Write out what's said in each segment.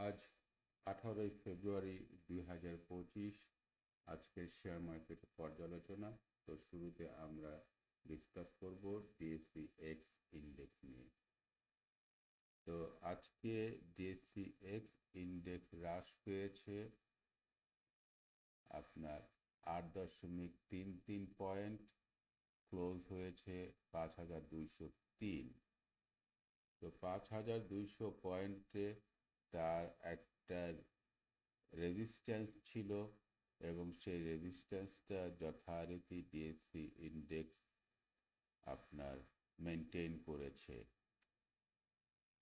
আজ 18ই ফেব্রুয়ারি 2025। আজকের শেয়ার মার্কেটের পর্যালোচনা। তো শুরুতে আমরা ডিসকাস করব ডিএসসি এক্স ইন্ডেক্স নিয়ে। তো আজকে ডিএসসি এক্স ইন্ডেক্স হ্রাস পেয়েছে আপনার 8.33 পয়েন্ট, ক্লোজ হয়েছে 5203। তো 5200 পয়েন্টে তার একটা রেজিস্ট্যান্স ছিল এবং সেই রেজিস্ট্যান্সটা যথারীতি ডিএসসি ইন্ডেক্স আপনার মেনটেন করেছে।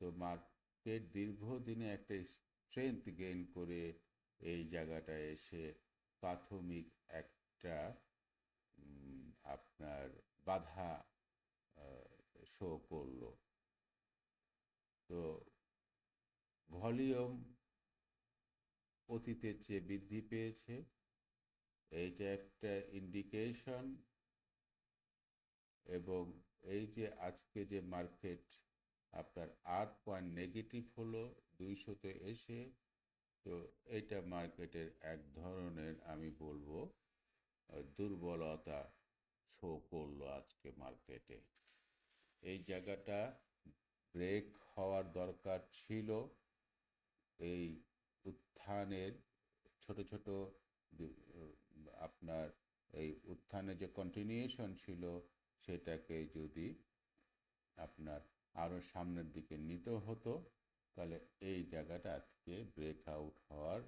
তো মার্কেট দীর্ঘদিনে একটা স্ট্রেংথ গেইন করে এই জায়গাটায় এসে প্রাথমিক একটা আপনার বাধা শো করলো। তো ভলিউম অতীতের চেয়ে বৃদ্ধি পেয়েছে, এইটা একটা ইন্ডিকেশন। এবং এই যে আজকে যে মার্কেট আপনার 8 পয়েন্ট নেগেটিভ হলো 200-তে এসে, তো এইটা মার্কেটের এক ধরনের আমি বলবো দুর্বলতা শো করলো আজকে মার্কেটে। এই জায়গাটা ব্রেক হওয়ার দরকার ছিল। এই উত্থানের ছোট ছোট আপনার এই উত্থানের যে কন্টিনিউশন ছিল সেটাকে যদি আপনার আরও সামনের দিকে নিতে হতো, তাহলে এই জায়গাটা আজকে ব্রেকআউট হওয়ার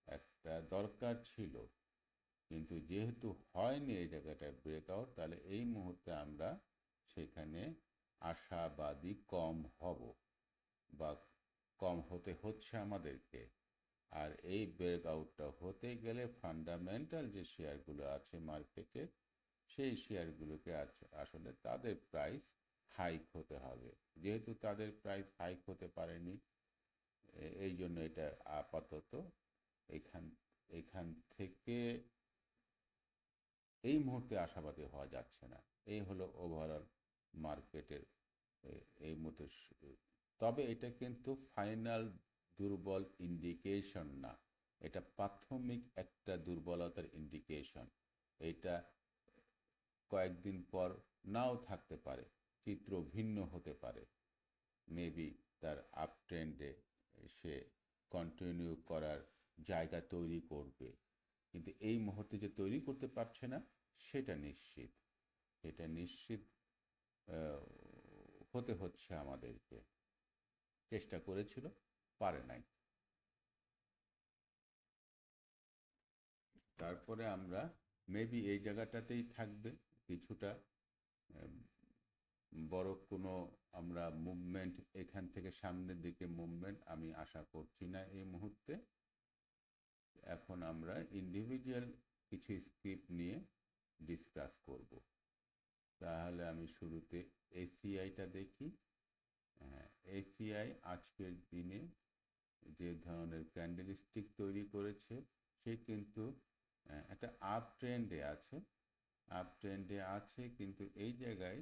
একটা দরকার ছিল। কিন্তু যেহেতু হয়নি এই জায়গাটায় ব্রেকআউট, তাহলে এই মুহূর্তে আমরা সেখানে আশাবাদী কম হব বা কম হতে হচ্ছে আমাদেরকে। আর এই ব্রেকআউটটা হতে গেলে ফান্ডামেন্টাল যে শেয়ারগুলো আছে মার্কেটে, সেই শেয়ারগুলোকে আসলে তাদের প্রাইস হাইক হতে হবে। যেহেতু তাদের প্রাইস হাইক হতে পারেনি, এই জন্য এটা আপাতত এখান এখান থেকে এই মুহূর্তে আশাবাদী হওয়া যাচ্ছে না। এই হলো ওভারঅল মার্কেটের এই মুহূর্তে। তবে এটা কিন্তু ফাইনাল দুর্বল ইন্ডিকেশন না, এটা প্রাথমিক একটা দুর্বলতার ইন্ডিকেশন। এটা কয়েকদিন পর নাও থাকতে পারে, চিত্র ভিন্ন হতে পারে। মেবি তার আপ ট্রেন্ডে সে কন্টিনিউ করার জায়গা তৈরি করবে, কিন্তু এই মুহূর্তে যে তৈরি করতে পারছে না সেটা নিশ্চিত। এটা নিশ্চিত হতে হচ্ছে আমাদেরকে। চেষ্টা করেছিল, পারে নাই। তারপরে আমরা মেবি এই জায়গাটাতেই থাকবে কিছুটা। বড় কোনো আমরা মুভমেন্ট এখান থেকে সামনের দিকে মুভমেন্ট আমি আশা করছি না এই মুহূর্তে। এখন আমরা ইন্ডিভিজুয়াল কিছু স্ক্রিপ্ট নিয়ে ডিসকাস করব। তাহলে আমি শুরুতে এসিআইটা দেখি। এসিআই আজকের দিনে যে ধরনের ক্যান্ডেলস্টিক তৈরি করেছে, সে কিন্তু একটা আপ ট্রেন্ডে আছে। আপ ট্রেন্ডে আছে, কিন্তু এই জায়গায়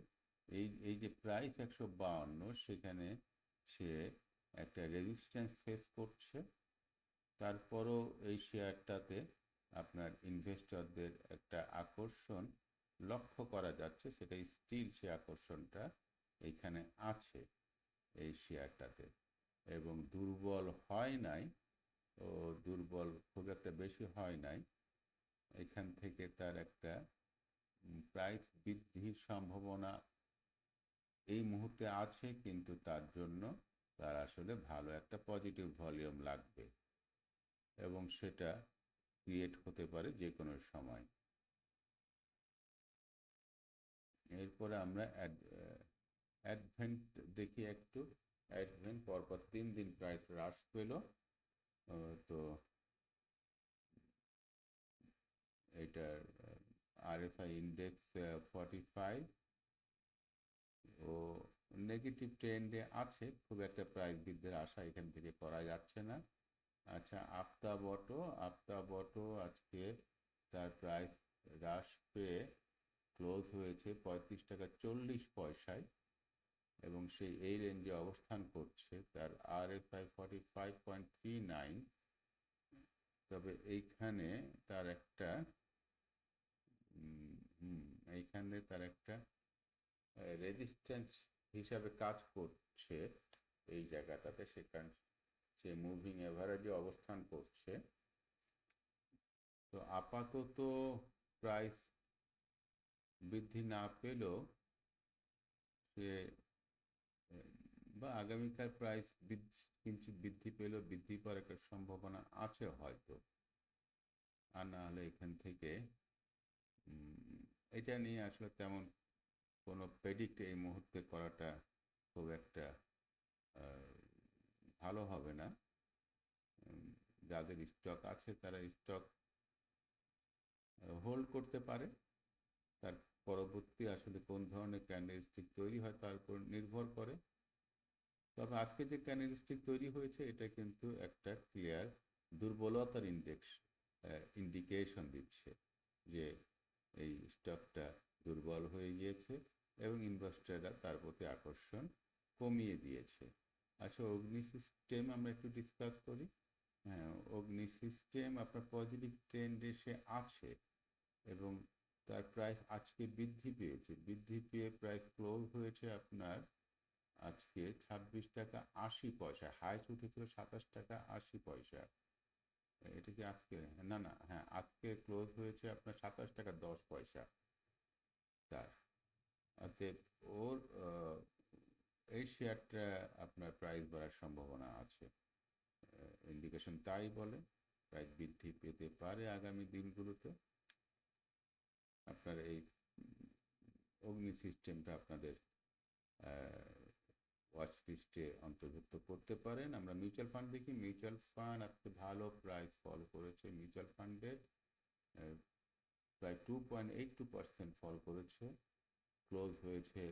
এই যে প্রাইস 152, সেখানে সে একটা রেজিস্ট্যান্স ফেস করছে। তারপরও এই শেয়ারটাতে আপনার ইনভেস্টরদের একটা আকর্ষণ লক্ষ্য করা যাচ্ছে, সেটা স্টিল সে আকর্ষণটা এইখানে আছে এই শেয়ারটাতে, এবং দুর্বল হয় নাই। ও দুর্বল খুব একটা বেশি হয় নাই। এখান থেকে তার একটা প্রাইস বৃদ্ধির সম্ভাবনা এই মুহূর্তে আছে, কিন্তু তার জন্য তার আসলে ভালো একটা পজিটিভ ভলিউম লাগবে, এবং সেটা ক্রিয়েট হতে পারে যে কোনো সময়। এরপরে আমরা অ্যাডভেন্ট দেখি একটু। অ্যাডভেন্ট পরপর 3 দিন প্রাইস হ্রাস পেল। তো এটার আরএফআই ইন্ডেক্স 45 ও নেগেটিভ ট্রেন্ডে আছে, খুব একটা প্রাইস বৃদ্ধির আশা এখান থেকে করা যাচ্ছে না। আচ্ছা, আফতাবটো আজকে তার প্রাইস হ্রাস পেয়ে ক্লোজ হয়েছে 35 টাকা 40 পয়সায়। এবং সেই এই রেঞ্জে অবস্থান করছে, তার RSI 45.39। তবে এইখানে তার একটা এইখানে তার একটা রেজিস্ট্যান্স হিসাবে কাজ করছে এই জায়গাটাতে, সেখানে সে মুভিং এভারেজে অবস্থান করছে। তো আপাতত প্রাইস বৃদ্ধি না পেলেও সে বা আগামীকাল প্রাইস কিঞ্চিৎ বৃদ্ধি পেলেও বৃদ্ধি পাওয়ার একটা সম্ভাবনা আছে হয়তো, আর না হলে এখান থেকে এটা নিয়ে আসলে তেমন কোনো প্রেডিক্ট এই মুহূর্তে করাটা খুব একটা ভালো হবে না। যাদের স্টক আছে তারা স্টক হোল্ড করতে পারে, তার পরবর্তী আসলে কোন ধরনের ক্যান্ডেলস্টিক তৈরি হয় তার উপর নির্ভর করে। তবে আজকে যে ক্যান্ডেলস্টিক তৈরি হয়েছে এটা কিন্তু একটা ক্লিয়ার দুর্বলতার ইন্ডিকেশন দিচ্ছে যে এই স্টকটা দুর্বল হয়ে গিয়েছে এবং ইনভেস্টররা তার প্রতি আকর্ষণ কমিয়ে দিয়েছে। আচ্ছা, অগ্নি সিস্টেম আমরা একটু ডিসকাস করি। হ্যাঁ, অগ্নি সিস্টেম আপনার পজিটিভ ট্রেন্ডে সে আছে এবং তার প্রাইস আজকে বৃদ্ধি পেয়েছে, বৃদ্ধি পেয়ে প্রাইস ক্লোজ হয়েছে আপনার আজকে 26 টাকা 80 পয়সা, হাইস উঠেছিল 27 টাকা 80 পয়সা। এটা কি আজকে? না না, হ্যাঁ আজকে ক্লোজ হয়েছে আপনার 27 টাকা 10 পয়সা তার। অতএব ওর এই শেয়ারটা আপনার প্রাইস বাড়ার সম্ভাবনা আছে, ইন্ডিকেশন তাই বলে। প্রাইস বৃদ্ধি পেতে পারে আগামী দিনগুলোতে। আপনার এই অগ্নি সিস্টেমটা আপনাদের ওয়াচ লিস্টে অন্তর্ভুক্ত করতে পারেন। আমরা মিউচুয়াল ফান্ড দেখি। মিউচুয়াল ফান্ড আজকে ভালো প্রাইস ফল করেছে। মিউচুয়াল ফান্ডের প্রায় 2.82% ফল করেছে, ক্লোজ হয়েছে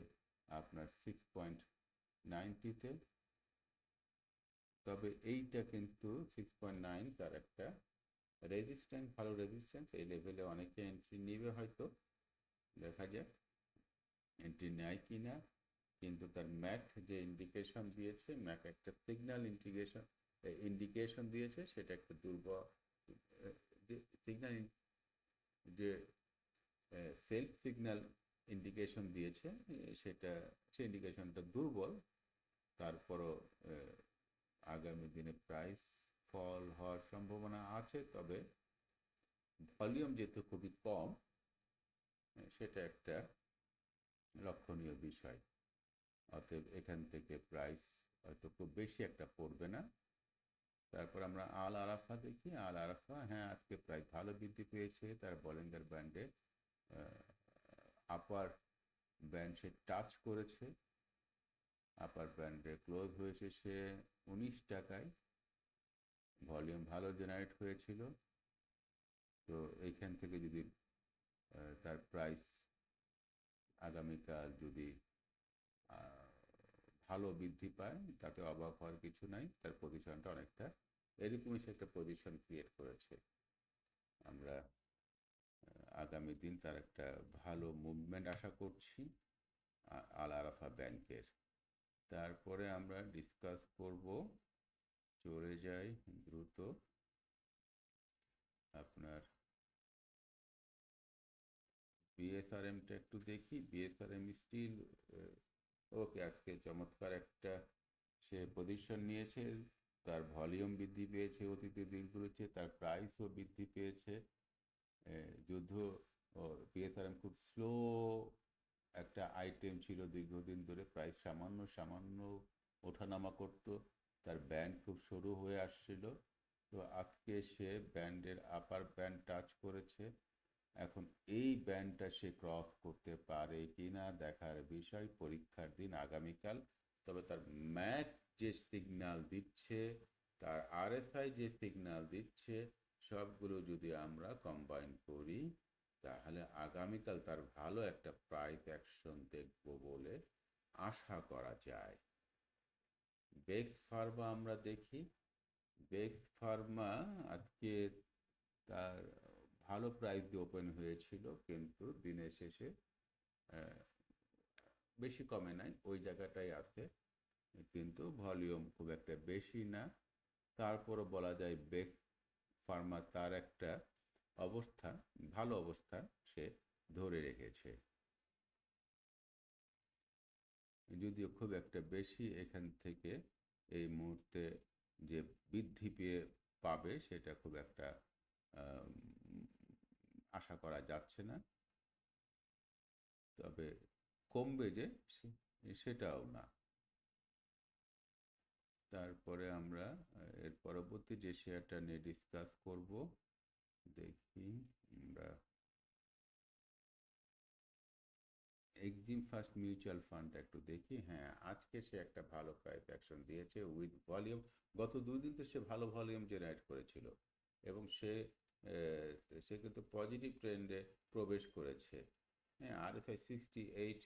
আপনার 6.90-তে। তবে এইটা কিন্তু 6.9 তার একটা রেজিস্ট্যান্স, ভালো রেজিস্ট্যান্স। এই লেভেলে অনেকে এন্ট্রি নেবে হয়তো, দেখা যাক এন্ট্রি নেয় কি না। কিন্তু তার ম্যাক যে ইন্ডিকেশন দিয়েছে, ম্যাক একটা সিগন্যাল ইন্ডিকেশন দিয়েছে, সেটা একটা দুর্বল যে সিগন্যাল, যে সেলফ সিগন্যাল ইন্ডিকেশন দিয়েছে সেটা, সেই ইন্ডিকেশনটা দুর্বল। তারপরও আগামী দিনে প্রাইস ফল হওয়ার সম্ভাবনা আছে, তবে ভলিউম যেহেতু খুবই কম, সেটা একটা লক্ষণীয় বিষয়। অতএব এখান থেকে প্রাইস হয়তো খুব বেশি একটা পড়বে না। তারপর আমরা আল আরাফা দেখি। আল আরাফা, হ্যাঁ আজকে প্রাইস ভালো বৃদ্ধি পেয়েছে। তার বলিঙ্গার ব্যান্ডে আপার ব্যান্ড সে টাচ করেছে, আপার ব্যান্ডে ক্লোজ হয়েছে সে 19 টাকায়। ভলিউম ভালো জেনারেট হয়েছিল। তো এইখান থেকে যদি তার প্রাইস আগামীকাল যদি ভালো বৃদ্ধি পায় তাতে অবাক হওয়ার কিছু নাই। তার পজিশনটা অনেকটা এরকমই সে একটা পজিশন ক্রিয়েট করেছে। আমরা আগামী দিন তার একটা ভালো মুভমেন্ট আশা করছি আল আরাফা ব্যাংকের। তারপরে আমরা ডিসকাস করব, চলে যাই দ্রুত আপনার বিএসআরএমটা একটু দেখি। বিএসআরএম স্টিল ওকে, আজকে চমৎকার একটা সে পজিশন নিয়েছে। তার ভলিউম বৃদ্ধি পেয়েছে অতীতে দিনগুলোর চেয়ে, তার প্রাইসও বৃদ্ধি পেয়েছে। যুদ্ধ বিএসআরএম খুব স্লো একটা আইটেম ছিল দীর্ঘদিন ধরে, প্রাইস সামান্য সামান্য ওঠানামা করতো, তার ব্যান্ড খুব সরু হয়ে আসছিল। তো আজকে সে ব্যান্ডের আপার ব্যান্ড টাচ করেছে। এখন এই ব্যান্ডটা সে ক্রস করতে পারে কিনা দেখার বিষয়, পরীক্ষার দিন আগামীকাল। তবে তার ম্যাক যে সিগন্যাল দিচ্ছে, তার আরএসআই যে সিগন্যাল দিচ্ছে, সবগুলো যদি আমরা কম্বাইন করি তাহলে আগামীকাল তার ভালো একটা প্রাইস অ্যাকশন দেখব বলে আশা করা যায়। বেক্স ফার্মা আমরা দেখি। বেক্স ফার্মা আজকে তার ভালো প্রাইস দিয়ে ওপেন হয়েছিল, কিন্তু দিনের শেষে বেশি কমে নাই, ওই জায়গাটাই আছে, কিন্তু ভলিউম খুব একটা বেশি না। তারপরও বলা যায় বেক ফার্মা তার একটা অবস্থান, ভালো অবস্থান সে ধরে রেখেছে, যদিও খুব একটা বেশি এখান থেকে এই মুহূর্তে যে বৃদ্ধি পেয়ে পাবে সেটা খুব একটা আশা করা যাচ্ছে না, তবে কমবে যে সেটাও না। তারপরে আমরা এর পরবর্তী যে শেয়ারটা নিয়ে ডিসকাস করব, দেখি আমরা এক্সিম ফার্স্ট মিউচুয়াল ফান্ড একটু দেখি। হ্যাঁ, আজকে সে একটা ভালো প্রাইস অ্যাকশন দিয়েছে উইথ ভলিউম। গত 2 দিন তো সে ভালো ভলিউম জেনারেট করেছিল এবং সে কিন্তু পজিটিভ ট্রেন্ডে প্রবেশ করেছে। হ্যাঁ, RSI 68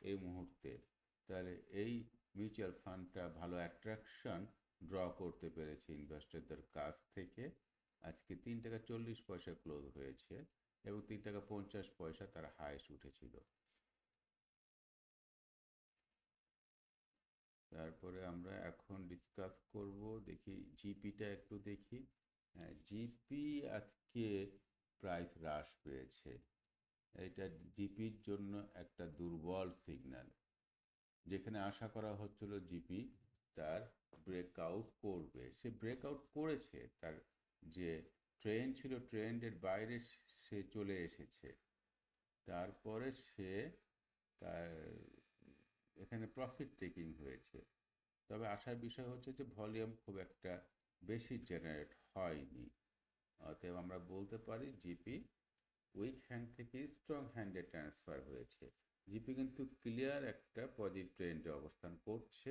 এই মুহূর্তে, তাহলে এই মিউচুয়াল ফান্ডটা ভালো অ্যাট্রাকশন ড্র করতে পেরেছে ইনভেস্টরদের কাছ থেকে। আজকে 3 টাকা 40 পয়সা ক্লোজ হয়েছে এবং 3 টাকা 50 পয়সা তার হাইস্ট উঠেছিল। তারপরে আমরা এখন ডিসকাস করব, দেখি জিপিটা একটু দেখি। হ্যাঁ, জিপি আজকে প্রাইস হ্রাস পেয়েছে, এটা জিপির জন্য একটা দুর্বল সিগন্যাল। যেখানে আশা করা হচ্ছিল জিপি তার ব্রেকআউট করবে, সে ব্রেকআউট করেছে, তার যে ট্রেন্ড ছিল ট্রেন্ডের বাইরে সে চলে এসেছে। তারপরে সে তার এখানে প্রফিট টেকিং হয়েছে, তবে আসার বিষয় হচ্ছে যে ভলিউম খুব একটা বেশি জেনারেট হয়নি। অতএব আমরা বলতে পারি জিপি উইক হ্যান্ড থেকে স্ট্রং হ্যান্ডে ট্রান্সফার হয়েছে। জিপি কিন্তু ক্লিয়ার একটা পজিটিভ ট্রেন্ডে অবস্থান করছে।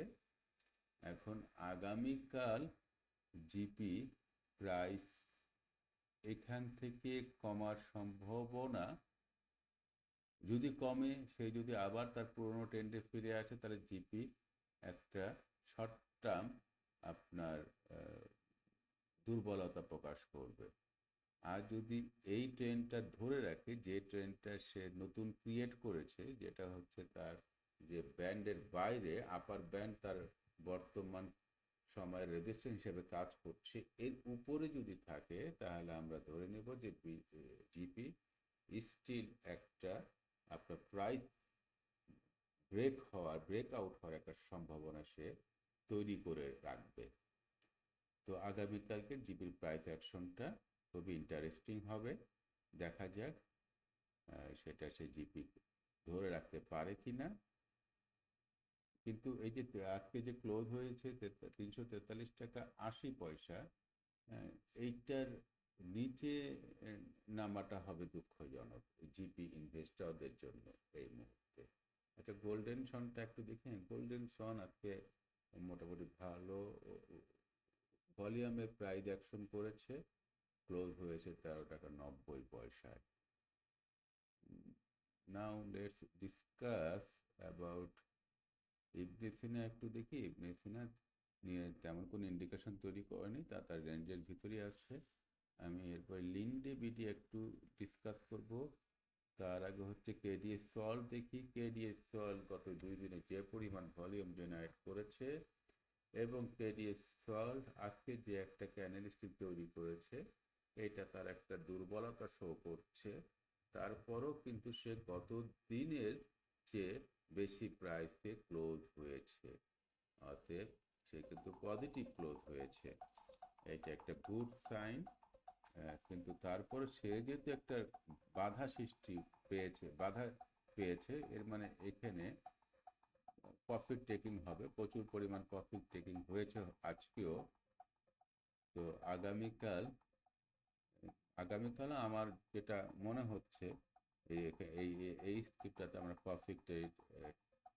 এখন আগামীকাল জিপি প্রাইস এখান থেকে কমার সম্ভাবনা, যদি কমে, সে যদি আবার তার পুরনো ট্রেন্ডে ফিরে আসে, তাহলে জিপি একটা শর্ট টার্ম আপনার দুর্বলতা প্রকাশ করবে। আর যদি এই ট্রেন্ডটা ধরে রাখে, যে ট্রেন্ডটা সে নতুন ক্রিয়েট করেছে, যেটা হচ্ছে তার যে ব্যান্ডের বাইরে আপার ব্যান্ড তার বর্তমান সময়ের রেজিস্ট্যান্স হিসেবে কাজ করছে, এর উপরে যদি থাকে, তাহলে আমরা ধরে নেব যে জিপি স্টিল একটা আপনার প্রাইস ব্রেকআউট হওয়ার একটা সম্ভাবনা সে তৈরি করে রাখবে। তো আগামীকালকে জিপির প্রাইস অ্যাকশনটা খুবই ইন্টারেস্টিং হবে, দেখা যাক সেটা সে জিপি ধরে রাখতে পারে কিনা। কিন্তু এই যে আজকে যে ক্লোজ হয়েছে 343 টাকা 80 পয়সা, এইটার নিচে নামাটা হবে দুঃখজনক জিপি ইনভেস্টরদের জন্য এই মুহূর্তে। আচ্ছা, গোল্ডেন সনটা একটু দেখেন। গোল্ডেন সন আজকে মোটামুটি ভালো ভলিউমে প্রাইস অ্যাকশন করেছে, ক্লোজ হয়েছে 13 টাকা 90 পয়সায়। নাও লেটস ডিসকাস অ্যাবাউট ইবনে সিনা একটু দেখি। ইবনে সিনা নিয়ে তেমন কোনো ইন্ডিকেশন তৈরি করেনি, তার রেঞ্জের ভিতরেই আছে। আমি এরপর লিন্ডে বিডি একটু ডিসকাস করব। তার আগে হচ্ছে কেডিএস সল্ট দেখি। কেডিএস সল্ট গত 2 দিনে যে পরিমাণ ভলিউম জেনারেট করেছে এবং কেডিএস সল্ট আজকে যে একটা ক্যান্ডেলস্টিক তৈরি করেছে, এটা তার একটা দুর্বলতা শো করছে। তারপরও কিন্তু সে গত দিনের চেয়ে বেশি প্রাইসে ক্লোজ হয়েছে, অতএব সে কিন্তু পজিটিভ ক্লোজ হয়েছে, এটা একটা গুড সাইন। কিন্তু তারপর সে যেহেতু একটা বাধা পেয়েছে, এর মানে এখানে প্রফিট টেকিং হবে, প্রচুর পরিমাণ প্রফিট টেকিং হয়েছে আজকেও। তো আগামীকাল আমার যেটা মনে হচ্ছে এই এই এই স্ক্রিপ্টটাতে আমরা প্রফিট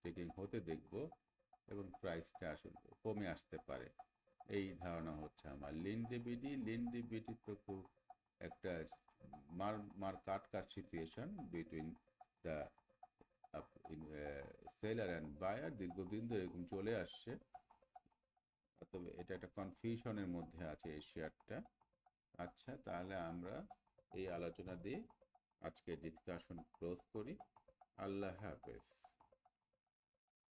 টেকিং হতে দেখব এবং প্রাইসটা আসলে কমে আসতে পারে, এই ধারণা হচ্ছে আমার। লিন্ডে বিডি তো খুব একটা cut situation between the seller and buyer, দীর্ঘদিন ধরে এরকম চলে আসছে, তবে এটা একটা কনফিউশনের মধ্যে আছে এই শেয়ারটা। আচ্ছা, তাহলে আমরা এই আলোচনা দিয়ে আজকে ডিসকাশন ক্লোজ করি। আল্লাহ হাফেজ।